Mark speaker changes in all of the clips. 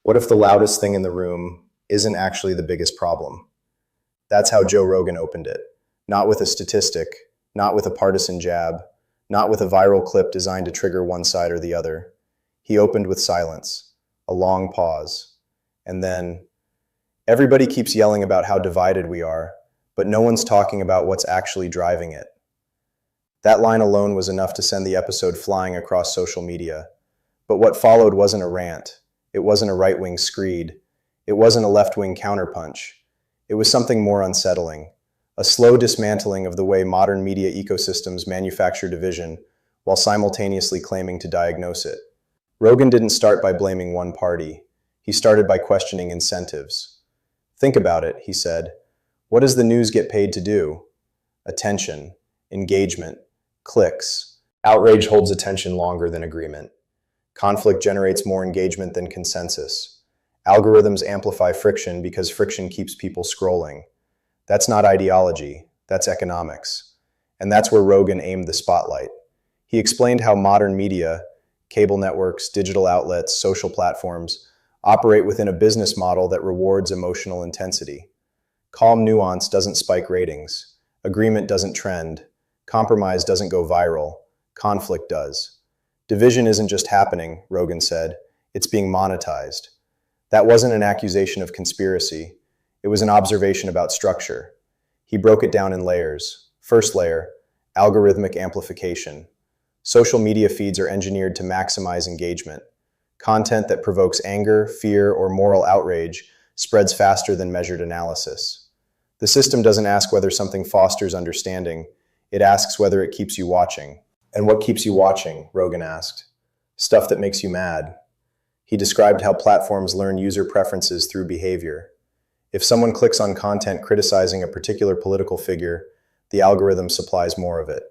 Speaker 1: What if the loudest thing in the room isn't actually the biggest problem? That's how Joe Rogan opened it. Not with a statistic, not with a partisan jab, not with a viral clip designed to trigger one side or the other. He opened with silence, a long pause, and then, everybody keeps yelling about how divided we are, but no one's talking about what's actually driving it. That line alone was enough to send the episode flying across social media. But what followed wasn't a rant. It wasn't a right-wing screed. It wasn't a left-wing counterpunch. It was something more unsettling, a slow dismantling of the way modern media ecosystems manufacture division while simultaneously claiming to diagnose it. Rogan didn't start by blaming one party. He started by questioning incentives. Think about it, he said. What does the news get paid to do? Attention, engagement, clicks. Outrage holds attention longer than agreement. Conflict generates more engagement than consensus. Algorithms amplify friction because friction keeps people scrolling. That's not ideology, that's economics. And that's where Rogan aimed the spotlight. He explained how modern media, cable networks, digital outlets, social platforms, operate within a business model that rewards emotional intensity. Calm nuance doesn't spike ratings. Agreement doesn't trend. Compromise doesn't go viral. Conflict does. Division isn't just happening, Rogan said. It's being monetized. That wasn't an accusation of conspiracy. It was an observation about structure. He broke it down in layers. First layer, algorithmic amplification. Social media feeds are engineered to maximize engagement. Content that provokes anger, fear, or moral outrage spreads faster than measured analysis. The system doesn't ask whether something fosters understanding. It asks whether it keeps you watching. And what keeps you watching? Rogan asked. Stuff that makes you mad. He described how platforms learn user preferences through behavior. If someone clicks on content criticizing a particular political figure, the algorithm supplies more of it.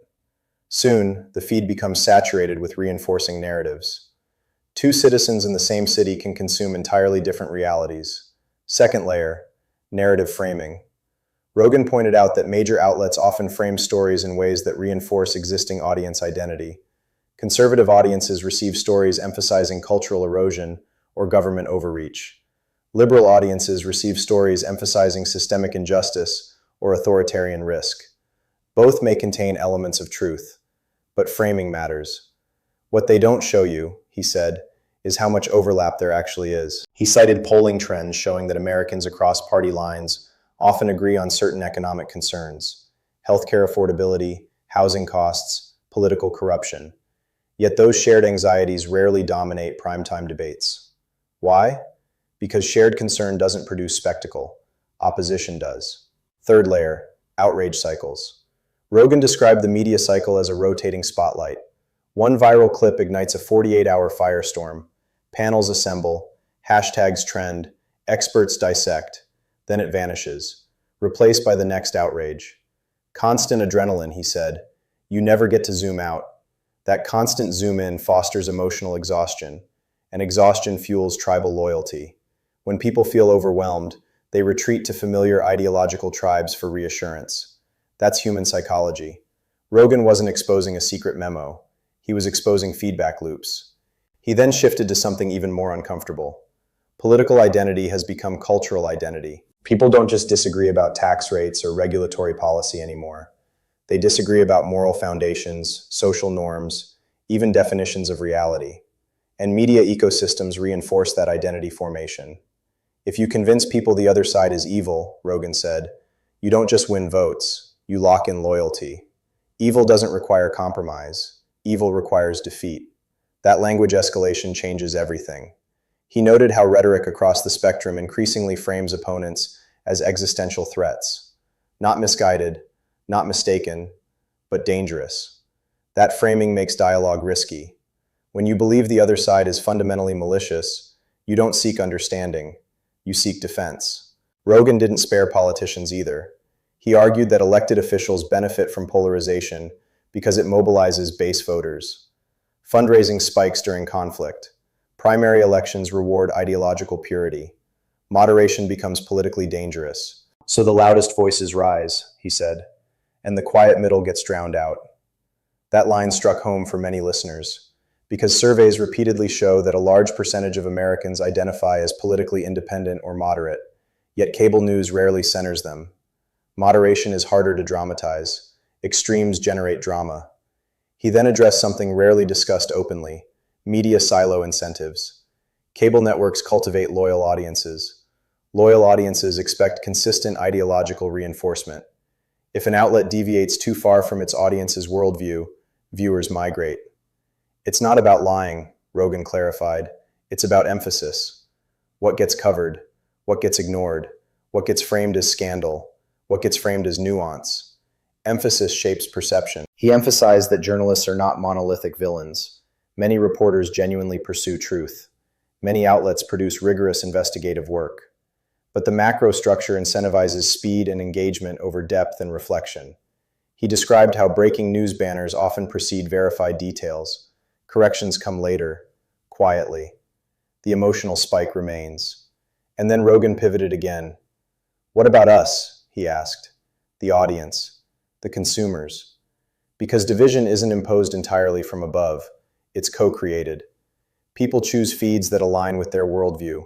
Speaker 1: Soon, the feed becomes saturated with reinforcing narratives. Two citizens in the same city can consume entirely different realities. Second layer, narrative framing. Rogan pointed out that major outlets often frame stories in ways that reinforce existing audience identity. Conservative audiences receive stories emphasizing cultural erosion or government overreach. Liberal audiences receive stories emphasizing systemic injustice or authoritarian risk. Both may contain elements of truth, but framing matters. What they don't show you, he said, is how much overlap there actually is. He cited polling trends showing that Americans across party lines often agree on certain economic concerns: healthcare affordability, housing costs, political corruption. Yet those shared anxieties rarely dominate primetime debates. Why? Because shared concern doesn't produce spectacle. Opposition does. Third layer, outrage cycles. Rogan described the media cycle as a rotating spotlight. One viral clip ignites a 48-hour firestorm. Panels assemble, hashtags trend, experts dissect. Then it vanishes, replaced by the next outrage. Constant adrenaline, he said. You never get to zoom out. That constant zoom in fosters emotional exhaustion, and exhaustion fuels tribal loyalty. When people feel overwhelmed, they retreat to familiar ideological tribes for reassurance. That's human psychology. Rogan wasn't exposing a secret memo. He was exposing feedback loops. He then shifted to something even more uncomfortable. Political identity has become cultural identity. People don't just disagree about tax rates or regulatory policy anymore. They disagree about moral foundations, social norms, even definitions of reality. And media ecosystems reinforce that identity formation. If you convince people the other side is evil, Rogan said, you don't just win votes, you lock in loyalty. Evil doesn't require compromise. Evil requires defeat. That language escalation changes everything. He noted how rhetoric across the spectrum increasingly frames opponents as existential threats. Not misguided, not mistaken, but dangerous. That framing makes dialogue risky. When you believe the other side is fundamentally malicious, you don't seek understanding, you seek defense. Rogan didn't spare politicians either. He argued that elected officials benefit from polarization because it mobilizes base voters. Fundraising spikes during conflict. Primary elections reward ideological purity. Moderation becomes politically dangerous. So the loudest voices rise, he said, and the quiet middle gets drowned out. That line struck home for many listeners, because surveys repeatedly show that a large percentage of Americans identify as politically independent or moderate, yet cable news rarely centers them. Moderation is harder to dramatize. Extremes generate drama. He then addressed something rarely discussed openly: media silo incentives. Cable networks cultivate loyal audiences. Loyal audiences expect consistent ideological reinforcement. If an outlet deviates too far from its audience's worldview, viewers migrate. It's not about lying, Rogan clarified. It's about emphasis. What gets covered? What gets ignored? What gets framed as scandal? What gets framed as nuance? Emphasis shapes perception. He emphasized that journalists are not monolithic villains. Many reporters genuinely pursue truth. Many outlets produce rigorous investigative work. But the macro structure incentivizes speed and engagement over depth and reflection. He described how breaking news banners often precede verified details. Corrections come later, quietly. The emotional spike remains. And then Rogan pivoted again. What about us? He asked. The audience, the consumers. Because division isn't imposed entirely from above, it's co-created. People choose feeds that align with their worldview.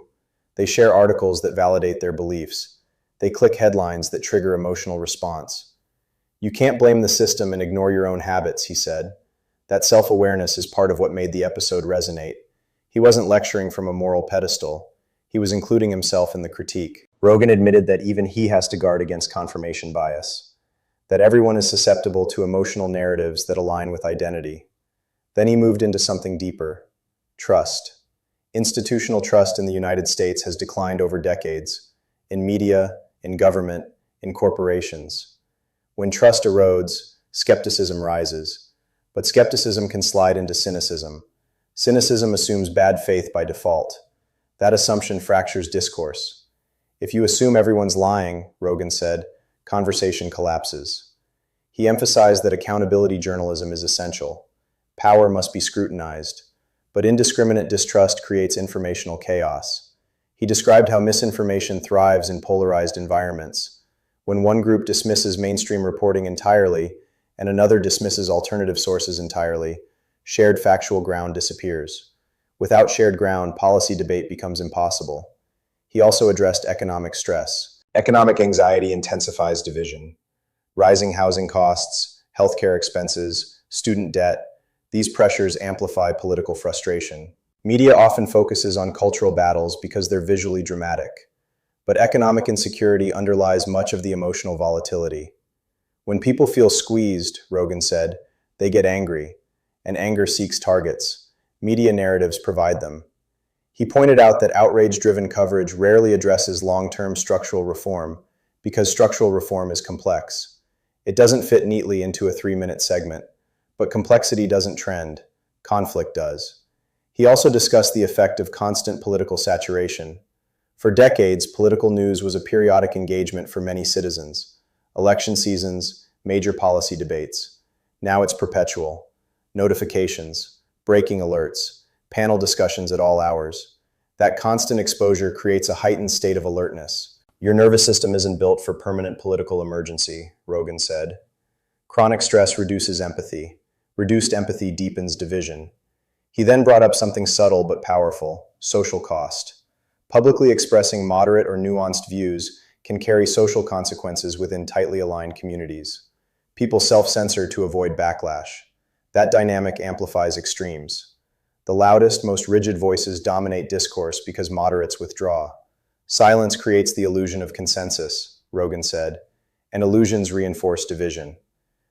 Speaker 1: They share articles that validate their beliefs. They click headlines that trigger emotional response. You can't blame the system and ignore your own habits, he said. That self-awareness is part of what made the episode resonate. He wasn't lecturing from a moral pedestal. He was including himself in the critique. Rogan admitted that even he has to guard against confirmation bias, that everyone is susceptible to emotional narratives that align with identity. Then he moved into something deeper: trust. Institutional trust in the United States has declined over decades, in media, in government, in corporations. When trust erodes, skepticism rises. But skepticism can slide into cynicism. Cynicism assumes bad faith by default. That assumption fractures discourse. If you assume everyone's lying, Rogan said, conversation collapses. He emphasized that accountability journalism is essential. Power must be scrutinized. But indiscriminate distrust creates informational chaos. He described how misinformation thrives in polarized environments. When one group dismisses mainstream reporting entirely and another dismisses alternative sources entirely, shared factual ground disappears. Without shared ground, policy debate becomes impossible. He also addressed economic stress. Economic anxiety intensifies division. Rising housing costs, healthcare expenses, student debt, these pressures amplify political frustration. Media often focuses on cultural battles because they're visually dramatic. But economic insecurity underlies much of the emotional volatility. When people feel squeezed, Rogan said, they get angry, and anger seeks targets. Media narratives provide them. He pointed out that outrage-driven coverage rarely addresses long-term structural reform because structural reform is complex. It doesn't fit neatly into a 3-minute segment. But complexity doesn't trend, conflict does. He also discussed the effect of constant political saturation. For decades, political news was a periodic engagement for many citizens. Election seasons, major policy debates. Now it's perpetual. Notifications, breaking alerts, panel discussions at all hours. That constant exposure creates a heightened state of alertness. Your nervous system isn't built for permanent political emergency, Rogan said. Chronic stress reduces empathy. Reduced empathy deepens division. He then brought up something subtle but powerful: social cost. Publicly expressing moderate or nuanced views can carry social consequences within tightly aligned communities. People self-censor to avoid backlash. That dynamic amplifies extremes. The loudest, most rigid voices dominate discourse because moderates withdraw. Silence creates the illusion of consensus, Rogan said, and illusions reinforce division.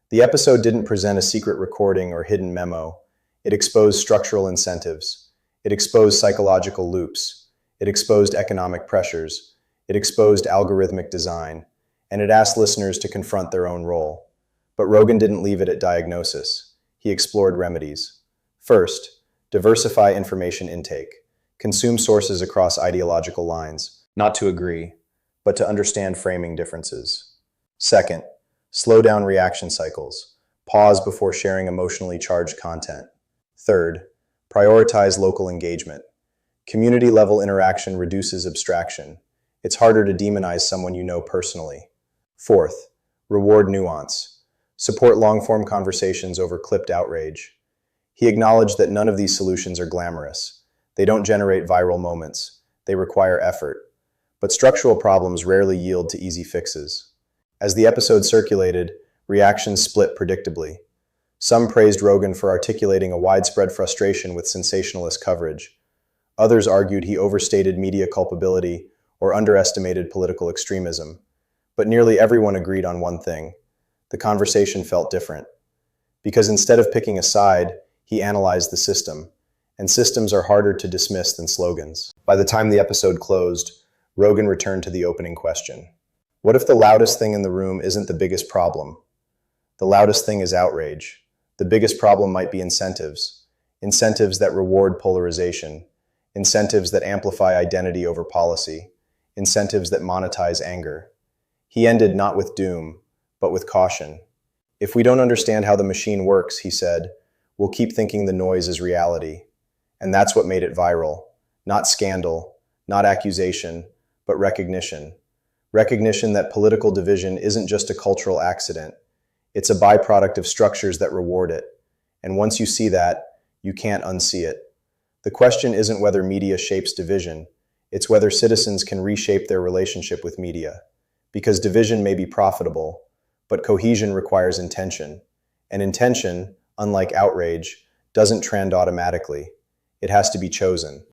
Speaker 1: The episode didn't present a secret recording or hidden memo. It exposed structural incentives. It exposed psychological loops. It exposed economic pressures. It exposed algorithmic design. And it asked listeners to confront their own role. But Rogan didn't leave it at diagnosis. He explored remedies. First, diversify information intake. Consume sources across ideological lines, not to agree, but to understand framing differences. Second, slow down reaction cycles. Pause before sharing emotionally charged content. Third, prioritize local engagement. Community-level interaction reduces abstraction. It's harder to demonize someone you know personally. Fourth, reward nuance. Support long-form conversations over clipped outrage. He acknowledged that none of these solutions are glamorous. They don't generate viral moments. They require effort. But structural problems rarely yield to easy fixes. As the episode circulated, reactions split predictably. Some praised Rogan for articulating a widespread frustration with sensationalist coverage. Others argued he overstated media culpability or underestimated political extremism. But nearly everyone agreed on one thing. The conversation felt different. Because instead of picking a side, he analyzed the system. And systems are harder to dismiss than slogans. By the time the episode closed, Rogan returned to the opening question. What if the loudest thing in the room isn't the biggest problem? The loudest thing is outrage. The biggest problem might be incentives. Incentives that reward polarization. Incentives that amplify identity over policy. Incentives that monetize anger. He ended not with doom, but with caution. If we don't understand how the machine works, he said, we'll keep thinking the noise is reality. And that's what made it viral. Not scandal, not accusation, but recognition. Recognition that political division isn't just a cultural accident. It's a byproduct of structures that reward it. And once you see that, you can't unsee it. The question isn't whether media shapes division. It's whether citizens can reshape their relationship with media. Because division may be profitable, but cohesion requires intention. And intention, unlike outrage, doesn't trend automatically. It has to be chosen.